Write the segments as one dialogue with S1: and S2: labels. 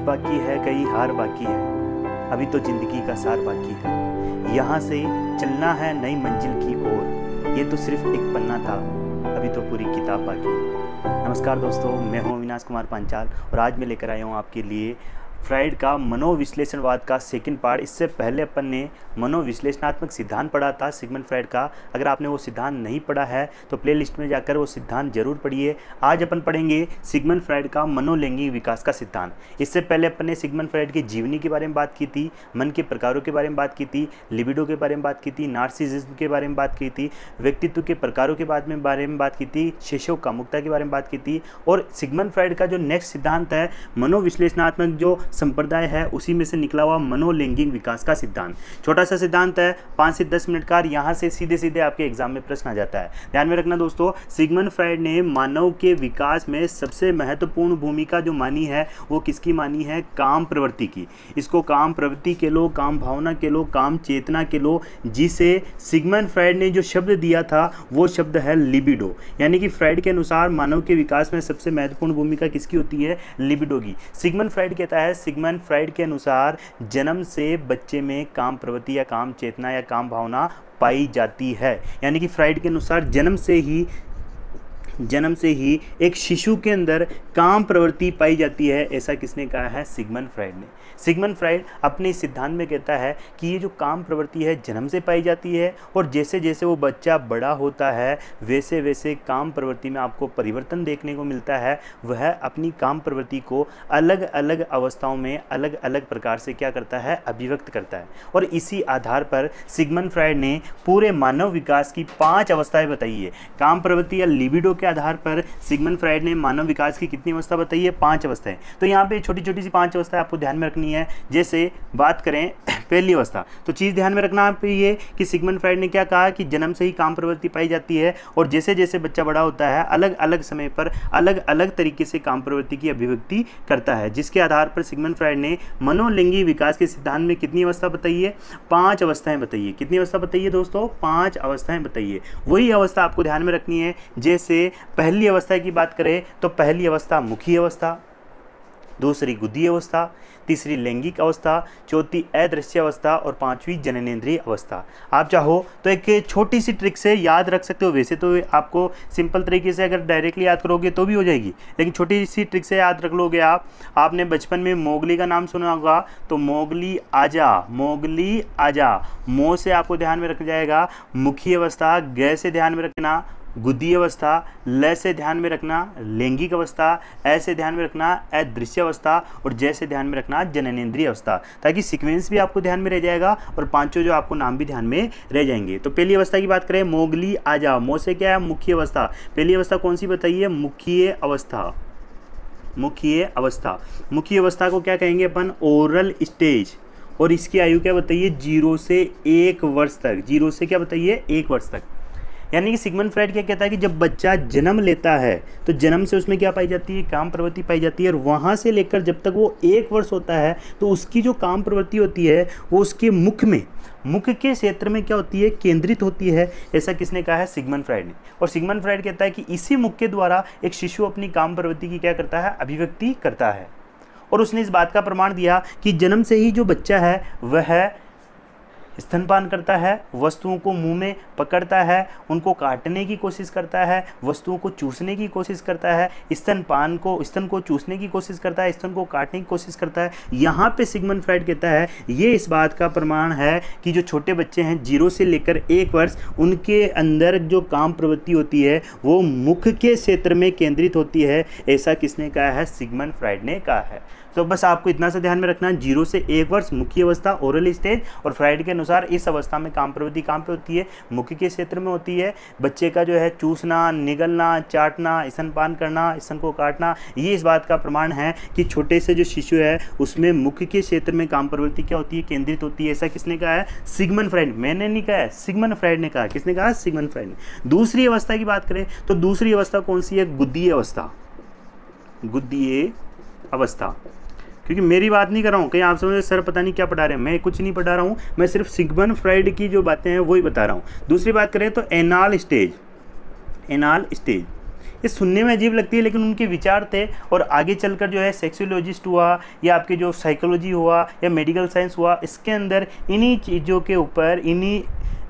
S1: बाकी है, कई हार बाकी है, अभी तो जिंदगी का सार बाकी है। यहाँ से चलना है नई मंजिल की ओर, ये तो सिर्फ एक पन्ना था, अभी तो पूरी किताब बाकी है। नमस्कार दोस्तों, मैं हूँ अविनाश कुमार पांचाल और आज मैं लेकर आया हूँ आपके लिए फ्राइड का मनोविश्लेषणवाद का सेकंड पार्ट। इससे पहले अपन ने मनोविश्लेषणात्मक सिद्धांत पढ़ा था सिगमंड फ्राइड का। अगर आपने वो सिद्धांत नहीं पढ़ा है तो प्लेलिस्ट में जाकर वो सिद्धांत जरूर पढ़िए। आज अपन पढ़ेंगे सिगमंड फ्राइड का मनोलैंगिक विकास का सिद्धांत। इससे पहले अपन ने सिगमंड फ्राइड की जीवनी के बारे में बात की थी, मन के प्रकारों के बारे में बात की थी, लिबिडो के बारे में बात की थी, नार्सिसिज्म के बारे में बात की थी, व्यक्तित्व के प्रकारों के बारे में बात की थी, शिशु कामुकता के बारे में बात की थी। और सिगमंड फ्राइड का जो नेक्स्ट सिद्धांत है मनोविश्लेषणात्मक जो संप्रदाय है उसी में से निकला हुआ मनोलैंगिक विकास का सिद्धांत। छोटा सा सिद्धांत है, 5 से 10 मिनट का। यहाँ से सीधे सीधे आपके एग्जाम में प्रश्न आ जाता है। ध्यान में रखना दोस्तों, सिगमंड फ्राइड ने मानव के विकास में सबसे महत्वपूर्ण भूमिका जो मानी है वो किसकी मानी है? काम प्रवृत्ति की। इसको काम प्रवृत्ति के लो, काम भावना के लो, काम चेतना के लो, जिसे सिगमंड फ्राइड ने जो शब्द दिया था वो शब्द है लिबिडो। यानी कि फ्राइड के अनुसार मानव के विकास में सबसे महत्वपूर्ण भूमिका किसकी होती है? लिबिडो की। सिगमंड फ्राइड कहता है, सिगमंड फ्राइड के अनुसार जन्म से बच्चे में काम प्रवृत्ति या काम चेतना या काम भावना पाई जाती है। यानी कि फ्राइड के अनुसार जन्म से ही एक शिशु के अंदर काम प्रवृत्ति पाई जाती है। ऐसा किसने कहा है? सिगमंड फ्राइड ने। सिगमंड फ्राइड अपने सिद्धांत में कहता है कि ये जो काम प्रवृत्ति है जन्म से पाई जाती है और जैसे जैसे वो बच्चा बड़ा होता है वैसे वैसे काम प्रवृत्ति में आपको परिवर्तन देखने को मिलता है। वह अपनी काम प्रवृत्ति को अलग अलग अवस्थाओं में अलग अलग प्रकार से क्या करता है? अभिव्यक्त करता है। और इसी आधार पर सिगमंड फ्राइड ने पूरे मानव विकास की 5 अवस्थाएं बताई है। काम प्रवृत्ति या लिबिडो के आधार पर सिगमंड फ्राइड ने मानव विकास की कितनी अवस्था बताई है? 5 अवस्थाएं। तो यहाँ पे छोटी छोटी सी 5 अवस्थाएं आपको ध्यान में रखनी है। जैसे बात करें पहली अवस्था, तो चीज़ ध्यान में रखना आप ये कि सिगमंड फ्राइड ने क्या कहा कि जन्म से ही काम प्रवृत्ति पाई जाती है और जैसे जैसे बच्चा बड़ा होता है अलग अलग समय पर अलग अलग तरीके से काम प्रवृत्ति की अभिव्यक्ति करता है। जिसके आधार पर सिगमंड फ्राइड ने मनोलैंगिक विकास के सिद्धांत में कितनी अवस्था बताई है? 5 अवस्थाएं बताइए। कितनी अवस्था बताइए दोस्तों? 5 अवस्थाएं बताइए। वही अवस्था आपको ध्यान में रखनी है। जैसे पहली अवस्था की बात करें तो पहली अवस्था मुखी अवस्था, दूसरी गुदी अवस्था, तीसरी लैंगिक अवस्था, चौथी अदृश्य अवस्था और 5वीं जननेंद्रिय अवस्था। आप चाहो तो एक छोटी सी ट्रिक से याद रख सकते हो। वैसे तो आपको सिंपल तरीके से अगर डायरेक्टली याद करोगे तो भी हो जाएगी, लेकिन छोटी सी ट्रिक से याद रख लोगे आप। आपने बचपन में मोगली का नाम सुना होगा, तो मोगली आजा, मोगली आजा, मो से आपको ध्यान में रख जाएगा मुखी अवस्था, ग से ध्यान में रखना गुदी अवस्था, ल से ध्यान में रखना लैंगिक अवस्था, ऐ से ध्यान में रखना अदृश्य अवस्था और जय से ध्यान में रखना जननेंद्रिय अवस्था, ताकि सीक्वेंस भी आपको ध्यान में रह जाएगा और 5 जो आपको नाम भी ध्यान में रह जाएंगे। तो पहली अवस्था की बात करें, मोगली आजा, मो से क्या है? मुख्य अवस्था। पहली अवस्था कौन सी बताइए? मुख्य अवस्था। मुख्य अवस्था, मुख्य अवस्था को क्या कहेंगे अपन? Oral stage. और इसकी आयु क्या बताइए? 0 से 1 वर्ष तक। 0 से क्या बताइए? 1 वर्ष तक। यानी कि सिगमंड फ्राइड क्या कहता है कि जब बच्चा जन्म लेता है तो जन्म से उसमें क्या पाई जाती है? काम प्रवृत्ति पाई जाती है। और वहाँ से लेकर जब तक वो 1 वर्ष होता है तो उसकी जो काम प्रवृत्ति होती है वो उसके मुख के क्षेत्र में क्या होती है? केंद्रित होती है। ऐसा किसने कहा है? सिगमंड फ्राइड ने। और सिगमंड फ्राइड कहता है कि इसी मुख के द्वारा एक शिशु अपनी काम प्रवृत्ति की क्या करता है? अभिव्यक्ति करता है। और उसने इस बात का प्रमाण दिया कि जन्म से ही जो बच्चा है वह स्तनपान करता है, वस्तुओं को मुंह में पकड़ता है, उनको काटने की कोशिश करता है, वस्तुओं को चूसने की कोशिश करता है, स्तन को चूसने की कोशिश करता है, स्तन को काटने की कोशिश करता है। यहाँ पे सिगमंड फ्राइड कहता है ये इस बात का प्रमाण है कि जो छोटे बच्चे हैं 0 से लेकर 1 वर्ष, उनके अंदर जो काम प्रवृत्ति होती है वो मुख के क्षेत्र में केंद्रित होती है। ऐसा किसने कहा है? सिगमंड फ्राइड ने कहा है। तो बस आपको इतना सा ध्यान में रखना, 0 से 1 वर्ष मुख्य अवस्था ओरल स्टेज। और फ्राइड के अनुसार इस अवस्था में काम प्रवृत्ति कहाँ पे होती है? मुख्य के क्षेत्र में होती है। बच्चे का जो है चूसना, निगलना, चाटना, स्तनपान करना, स्तन को काटना, ये इस बात का प्रमाण है कि छोटे से जो शिशु है उसमें मुख्य के क्षेत्र में काम प्रवृत्ति क्या होती है? केंद्रित होती है। ऐसा किसने कहा है? Sigmund Freud. मैंने नहीं कहा है, सिगमंड फ्राइड ने कहा। किसने कहा? सिगमंड फ्राइड ने। दूसरी अवस्था की बात करें तो दूसरी अवस्था कौन सी है? गुदीय अवस्था। गुदीय अवस्था। क्योंकि मेरी बात नहीं कर रहा हूँ, कहीं आप समझे सर पता नहीं क्या पढ़ा रहे हैं। मैं कुछ नहीं पढ़ा रहा हूँ, मैं सिर्फ सिगमंड फ्राइड की जो बातें हैं वही बता रहा हूँ। दूसरी बात करें तो एनाल स्टेज। एनाल स्टेज ये सुनने में अजीब लगती है, लेकिन उनके विचार थे। और आगे चलकर जो है सेक्सोलॉजिस्ट हुआ या आपके जो साइकोलॉजी हुआ या मेडिकल साइंस हुआ, इसके अंदर इन्हीं चीज़ों के ऊपर, इन्हीं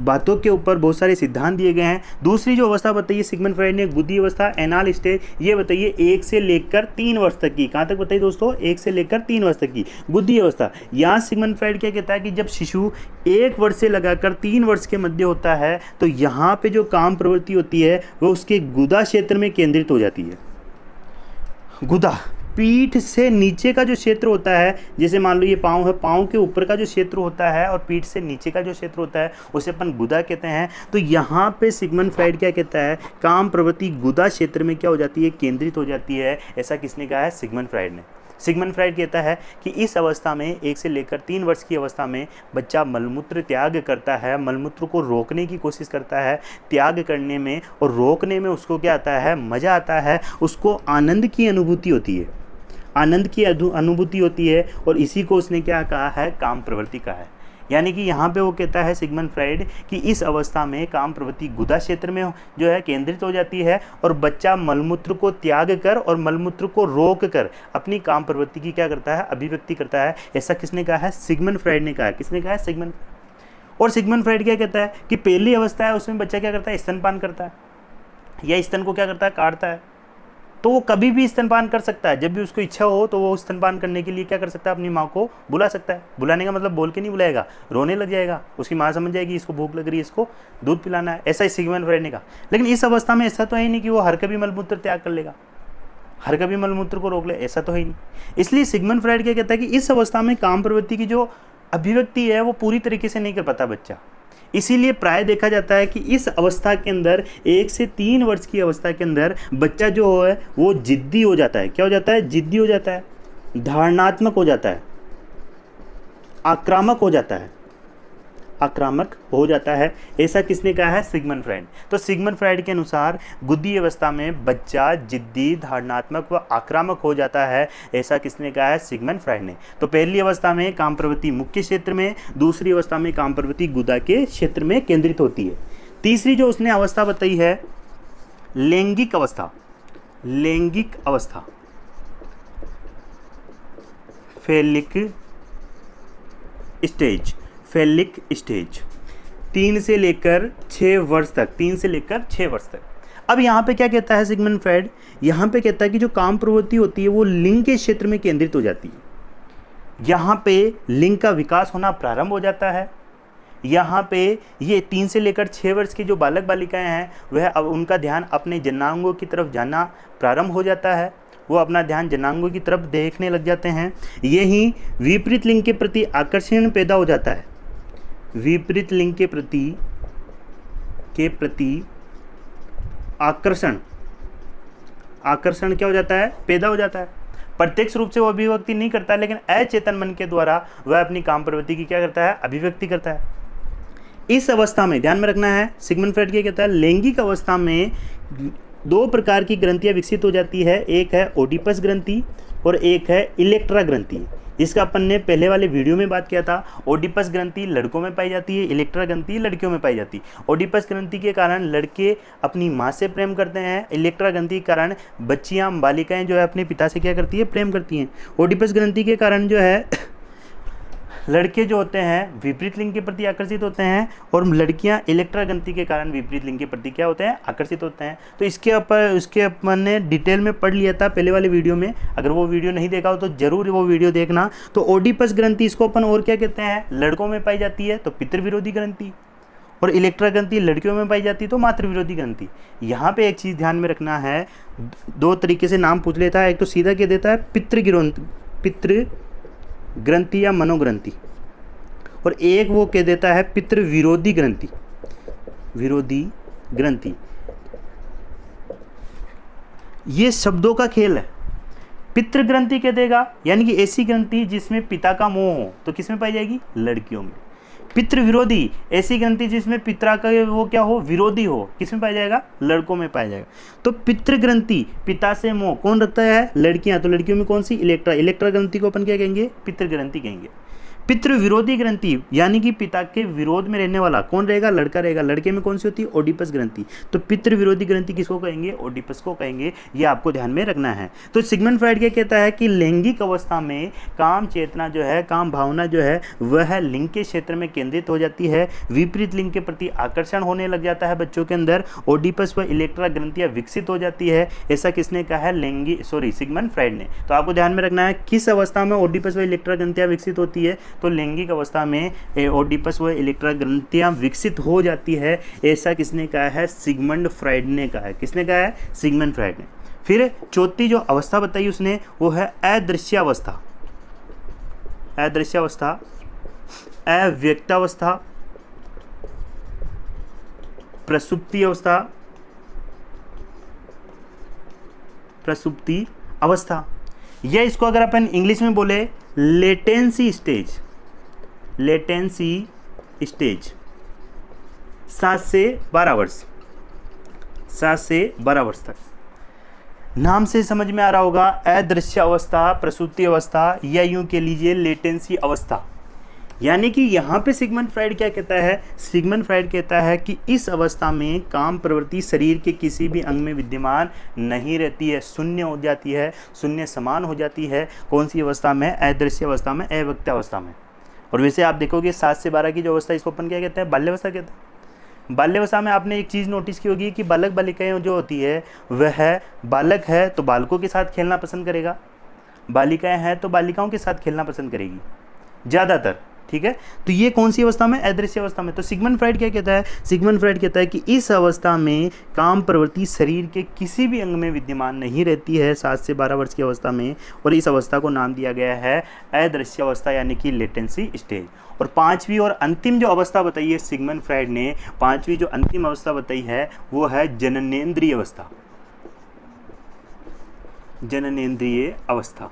S1: बातों के ऊपर बहुत सारे सिद्धांत दिए गए हैं। दूसरी जो अवस्था बताइए सिगमंड फ्राइड ने, बुद्धि अवस्था, एनाल स्टेज, ये बताइए 1 से लेकर 3 वर्ष तक की। कहाँ तक बताइए दोस्तों? 1 से लेकर 3 वर्ष तक की बुद्धि अवस्था। यहाँ सिगमंड फ्राइड क्या कहता है कि जब शिशु 1 वर्ष से लगाकर 3 वर्ष के मध्य होता है तो यहाँ पे जो काम प्रवृत्ति होती है वो उसके गुदा क्षेत्र में केंद्रित हो जाती है। गुदा, पीठ से नीचे का जो क्षेत्र होता है, जैसे मान लो ये पाँव है, पाँव के ऊपर का जो क्षेत्र होता है और पीठ से नीचे का जो क्षेत्र होता है उसे अपन गुदा कहते हैं। तो यहाँ पे सिगमंड फ्राइड क्या कहता है, काम प्रवृत्ति गुदा क्षेत्र में क्या हो जाती है, केंद्रित हो जाती है। ऐसा किसने कहा है? सिगमंड फ्राइड ने। सिगमंड फ्राइड कहता है कि इस अवस्था में 1 से लेकर 3 वर्ष की अवस्था में बच्चा मलमूत्र त्याग करता है, मलमूत्र को रोकने की कोशिश करता है। त्याग करने में और रोकने में उसको क्या आता है? मज़ा आता है, उसको आनंद की अनुभूति होती है, आनंद की अनुभूति होती है। और इसी को उसने क्या कहा है? काम प्रवृत्ति कहा है। यानी कि यहाँ पे वो कहता है सिगमंड फ्राइड कि इस अवस्था में काम प्रवृत्ति गुदा क्षेत्र में जो है केंद्रित हो जाती है और बच्चा मलमूत्र को त्याग कर और मलमूत्र को रोक कर अपनी काम प्रवृत्ति की क्या करता है? अभिव्यक्ति करता है। ऐसा किसने कहा है? सिगमंड फ्राइड ने कहा है। किसने कहा है? सिगमंड। और सिगमंड फ्राइड क्या कहता है कि पहली अवस्था है उसमें बच्चा क्या करता है? स्तनपान करता है या स्तन को क्या करता है? काटता है। तो वो कभी भी स्तनपान कर सकता है, जब भी उसको इच्छा हो तो वो स्तनपान करने के लिए क्या कर सकता है? अपनी माँ को बुला सकता है। बुलाने का मतलब बोल के नहीं बुलाएगा, रोने लग जाएगा, उसकी माँ समझ जाएगी इसको भूख लग रही है, इसको दूध पिलाना है। ऐसा ही सिगमंड फ्राइड ने कहा। लेकिन इस अवस्था में ऐसा तो है नहीं कि वो हर कभी मलमूत्र त्याग कर लेगा, हर कभी मलमूत्र को रोक ले, ऐसा तो है ही नहीं। इसलिए सिगमंड फ्राइड क्या कहता है कि इस अवस्था में काम प्रवृत्ति की जो अभिव्यक्ति है वो पूरी तरीके से नहीं कर पाता बच्चा। इसीलिए प्राय देखा जाता है कि इस अवस्था के अंदर 1 से 3 वर्ष की अवस्था के अंदर बच्चा जो है वो जिद्दी हो जाता है। क्या हो जाता है? जिद्दी हो जाता है, धारणात्मक हो जाता है, आक्रामक हो जाता है, आक्रामक हो जाता है। ऐसा किसने कहा है? Sigmund Freud. तो सिगमंड फ्राइड के अनुसार गुदी अवस्था में बच्चा जिद्दी, धारणात्मक व आक्रामक हो जाता है। ऐसा किसने कहा है? सिगमंड फ्राइड ने। तो पहली अवस्था में काम प्रवृत्ति मुख्य क्षेत्र में, दूसरी अवस्था में काम प्रवृत्ति गुदा के क्षेत्र में केंद्रित होती है। तीसरी जो उसने अवस्था बताई है लैंगिक अवस्था, लैंगिक अवस्था, फेलिक स्टेज, फेलिक स्टेज 3 से लेकर 6 वर्ष तक, 3 से लेकर 6 वर्ष तक। अब यहाँ पे क्या कहता है सिगमंड फ्राइड? यहाँ पे कहता है कि जो काम प्रवृत्ति होती है वो लिंग के क्षेत्र में केंद्रित हो जाती है। यहाँ पे लिंग का विकास होना प्रारंभ हो जाता है। यहाँ पे ये 3 से लेकर 6 वर्ष की जो बालक बालिकाएं हैं वह अब उनका ध्यान अपने जनांगों की तरफ जाना प्रारंभ हो जाता है, वो अपना ध्यान जनांगों की तरफ देखने लग जाते हैं। यही विपरीत लिंग के प्रति आकर्षण पैदा हो जाता है। विपरीत लिंग के प्रति आकर्षण, आकर्षण क्या हो जाता है? पैदा हो जाता है। प्रत्यक्ष रूप से वो अभिव्यक्ति नहीं करता, लेकिन अचेतन मन के द्वारा वह अपनी काम प्रवृत्ति की क्या करता है? अभिव्यक्ति करता है। इस अवस्था में ध्यान में रखना है, सिगमंड फ्राइड क्या कहता है? लैंगिक अवस्था में 2 प्रकार की ग्रंथियां विकसित हो जाती है। एक है ओडिपस ग्रंथि और एक है इलेक्ट्रा ग्रंथि, जिसका अपन ने पहले वाले वीडियो में बात किया था। ओडिपस ग्रंथि लड़कों में पाई जाती है, इलेक्ट्रा ग्रंथि लड़कियों में पाई जाती है। ओडिपस ग्रंथि के कारण लड़के अपनी माँ से प्रेम करते हैं, इलेक्ट्रा ग्रंथि के कारण बच्चियाँ, बालिकाएं जो है अपने पिता से क्या करती है? प्रेम करती हैं। ओडिपस ग्रंथि के कारण जो है लड़के जो होते हैं विपरीत लिंग के प्रति आकर्षित होते हैं और लड़कियां इलेक्ट्रा ग्रंथि के कारण विपरीत लिंग के प्रति क्या होते हैं? आकर्षित होते हैं। तो उसके अपन ने डिटेल में पढ़ लिया था पहले वाले वीडियो में। अगर वो वीडियो नहीं देखा हो तो जरूर वो वीडियो देखना। तो ओडिपस ग्रंथि इसको अपन और क्या कहते हैं? लड़कों में पाई जाती है तो पितृविरोधी ग्रंथि, और इलेक्ट्रा ग्रंथि लड़कियों में पाई जाती है तो मातृविरोधी ग्रंथि। यहाँ पे एक चीज़ ध्यान में रखना है, 2 तरीके से नाम पूछ लेता है। एक तो सीधा कह देता है पितृ ग्रंथि या मनोग्रंथि, और एक वो कह देता है पितृ विरोधी ग्रंथि, विरोधी ग्रंथि। ये शब्दों का खेल है। पितृ ग्रंथि कह देगा यानी कि ऐसी ग्रंथि जिसमें पिता का मोह हो, तो किसमें पाई जाएगी? लड़कियों में। पितृ विरोधी ऐसी ग्रंथि जिसमें पिता का वो क्या हो? विरोधी हो, किसमें पाया जाएगा? लड़कों में पाया जाएगा। तो पितृ ग्रंथि, पिता से मोह कौन रखता है? लड़कियां। तो लड़कियों में कौन सी? इलेक्ट्रा। इलेक्ट्रा ग्रंथि को अपन क्या कहेंगे? पितृ ग्रंथि कहेंगे। पितृ विरोधी ग्रंथि यानी कि पिता के विरोध में रहने वाला कौन रहेगा, लड़का रहेगा। लड़के में कौन सी होती है, ओडिपस ग्रंथि। तो पितृ विरोधी ग्रंथि किसको कहेंगे, ओडिपस को कहेंगे। ये आपको ध्यान में रखना है। तो सिगमंड फ्राइड क्या कहता है कि लैंगिक अवस्था में काम चेतना जो है, काम भावना जो है वह लिंग के क्षेत्र में केंद्रित हो जाती है, विपरीत लिंग के प्रति आकर्षण होने लग जाता है बच्चों के अंदर, ओडिपस व इलेक्ट्रा ग्रंथियां विकसित हो जाती है। ऐसा किसने कहा है, सिगमंड फ्राइड ने। तो आपको ध्यान में रखना है किस अवस्था में ओडिपस व इलेक्ट्रा ग्रंथियां विकसित होती है, तो लैंगिक अवस्था में ओडिपस व इलेक्ट्रा ग्रंथियां विकसित हो जाती है। ऐसा किसने कहा है, सिगमंड फ्राइड ने कहा है। किसने कहा है, सिगमंड फ्राइड ने। फिर चौथी जो अवस्था बताई उसने वो है अदृश्यावस्था, अदृश्यावस्था, अव्यक्तावस्था, प्रसुप्ति अवस्था, प्रसुप्ति अवस्था, या इसको अगर अपन इंग्लिश में बोले लेटेंसी स्टेज, लेटेंसी स्टेज। 7 से 12 वर्ष, 7 से 12 वर्ष तक। नाम से समझ में आ रहा होगा, अदृश्य अवस्था, प्रसूति अवस्था, या यूं के लीजिए लेटेंसी अवस्था। यानी कि यहाँ पे सिगमंड फ्राइड क्या कहता है, सिगमंड फ्राइड कहता है कि इस अवस्था में काम प्रवृत्ति शरीर के किसी भी अंग में विद्यमान नहीं रहती है, शून्य हो जाती है, शून्य समान हो जाती है। कौन सी अवस्था में, अदृश्य अवस्था में, अव्यक्त अवस्था में। और वैसे आप देखोगे 7 से 12 की जो अवस्था, इसको अपन क्या कहते हैं, बाल्यावस्था कहते हैं। बाल्यावस्था में आपने एक चीज़ नोटिस की होगी कि बालक बालिकाएं जो होती है वह बालक है तो बालकों के साथ खेलना पसंद करेगा, बालिकाएं हैं तो बालिकाओं के साथ खेलना पसंद करेगी ज़्यादातर, ठीक है। तो ये कौन सी अवस्था में, अदृश्य अवस्था में। तो सिगमंड फ्राइड क्या कहता है, सिगमंड फ्राइड कहता है कि इस अवस्था में काम प्रवृत्ति शरीर के किसी भी अंग में विद्यमान नहीं रहती है 7 से 12 वर्ष की अवस्था में, और इस अवस्था को नाम दिया गया है अदृश्य अवस्था यानी कि लेटेंसी स्टेज। और पांचवी और अंतिम जो अवस्था बताई है सिगमंड फ्राइड ने, पांचवी जो अंतिम अवस्था बताई है वो है जननेंद्रिय अवस्था, जननेंद्रिय अवस्था,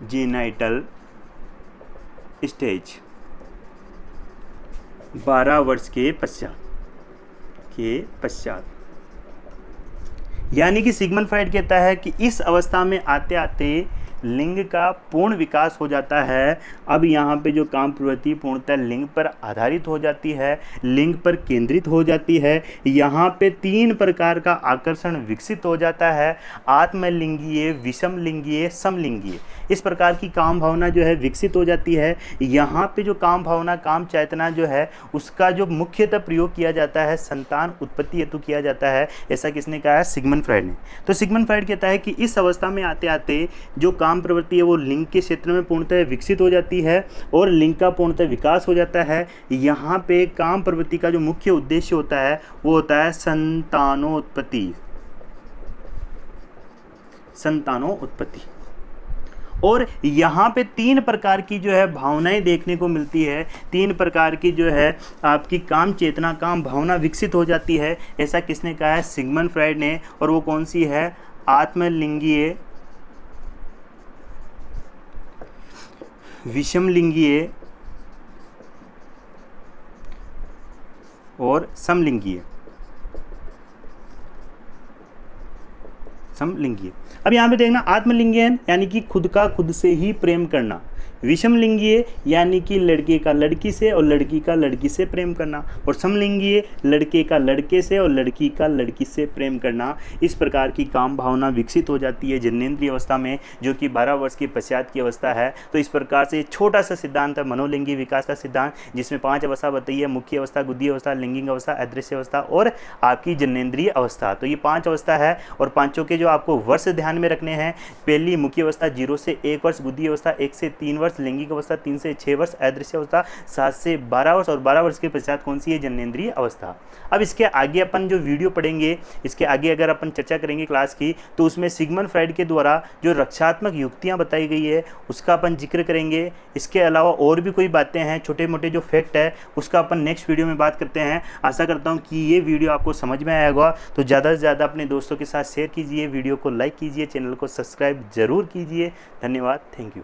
S1: जेनाइटल स्टेज। 12 वर्ष के पश्चात यानी कि सिगमंड फ्राइड कहता है कि इस अवस्था में आते आते लिंग का पूर्ण विकास हो जाता है। अब यहाँ पे जो काम प्रवृत्ति पूर्णतः लिंग पर आधारित हो जाती है, लिंग पर केंद्रित हो जाती है। यहाँ पे 3 प्रकार का आकर्षण विकसित हो जाता है, आत्मलिंगीय, विषम लिंगीय, समलिंगीय। इस प्रकार की काम भावना जो है विकसित हो जाती है। यहाँ पे जो काम भावना, काम चेतना जो है उसका जो मुख्यतः प्रयोग किया जाता है संतान उत्पत्ति हेतु किया जाता है। ऐसा किसने कहा है, सिगमंड फ्राइड ने। तो सिगमंड फ्राइड कहता है कि इस अवस्था में आते आते जो काम प्रवृत्ति है वो लिंग के क्षेत्र में पूर्णतः विकसित हो जाती है और लिंग का पूर्णतः विकास हो जाता है। यहाँ पे काम प्रवृत्ति का जो मुख्य उद्देश्य होता है वो होता है संतानोत्पत्ति, संतानोत्पत्ति। और यहाँ पे 3 प्रकार की जो है भावनाएं देखने को मिलती है, 3 प्रकार की जो है आपकी काम चेतना, काम भावना विकसित हो जाती है। ऐसा किसने कहा है, सिगमंड फ्राइड ने। और वो कौन सी है, आत्मलिंगीय, विषमलिंगीय और समलिंगीय, समलिंगीय। अब यहाँ पे देखना, आत्मलिंगीय यानी कि खुद का खुद से ही प्रेम करना, विषमलिंगीय यानी कि लड़के का लड़की से और लड़की का लड़की से प्रेम करना, और समलिंगीय लड़के का लड़के से और लड़की का लड़की से प्रेम करना। इस प्रकार की काम भावना विकसित हो जाती है जननेंद्रिय अवस्था में, जो कि 12 वर्ष के पश्चात की अवस्था है। तो इस प्रकार से छोटा सा सिद्धांत है मनोलिंगी विकास का सिद्धांत, जिसमें 5 अवस्था बताई है, मुख्य अवस्था, गुदी अवस्था, लिंगिक अवस्था, अदृश्य अवस्था और आपकी जननेंद्रिय अवस्था। तो ये 5 अवस्था है और पांचों के जो आपको वर्ष ध्यान में रखने हैं, पहली मुख्य अवस्था 0 से 1 वर्ष, गुदी अवस्था 1 से 3 वर्ष, लैंगिक अवस्था 3 से 6 वर्ष, अदृश्य अवस्था 7 से 12 वर्ष और 12 वर्ष के पश्चात कौन सी है, जननेंद्रिय अवस्था। अब इसके आगे अपन जो वीडियो पढ़ेंगे, इसके आगे अगर अपन चर्चा करेंगे क्लास की, तो उसमें सिगमंड फ्राइड के द्वारा जो रक्षात्मक युक्तियां बताई गई है उसका अपन जिक्र करेंगे। इसके अलावा और भी कोई बातें हैं, छोटे मोटे जो फैक्ट है उसका अपन नेक्स्ट वीडियो में बात करते हैं। आशा करता हूँ कि ये वीडियो आपको समझ में आया होगा। तो ज़्यादा से ज़्यादा अपने दोस्तों के साथ शेयर कीजिए, वीडियो को लाइक कीजिए, चैनल को सब्सक्राइब जरूर कीजिए। धन्यवाद, थैंक यू।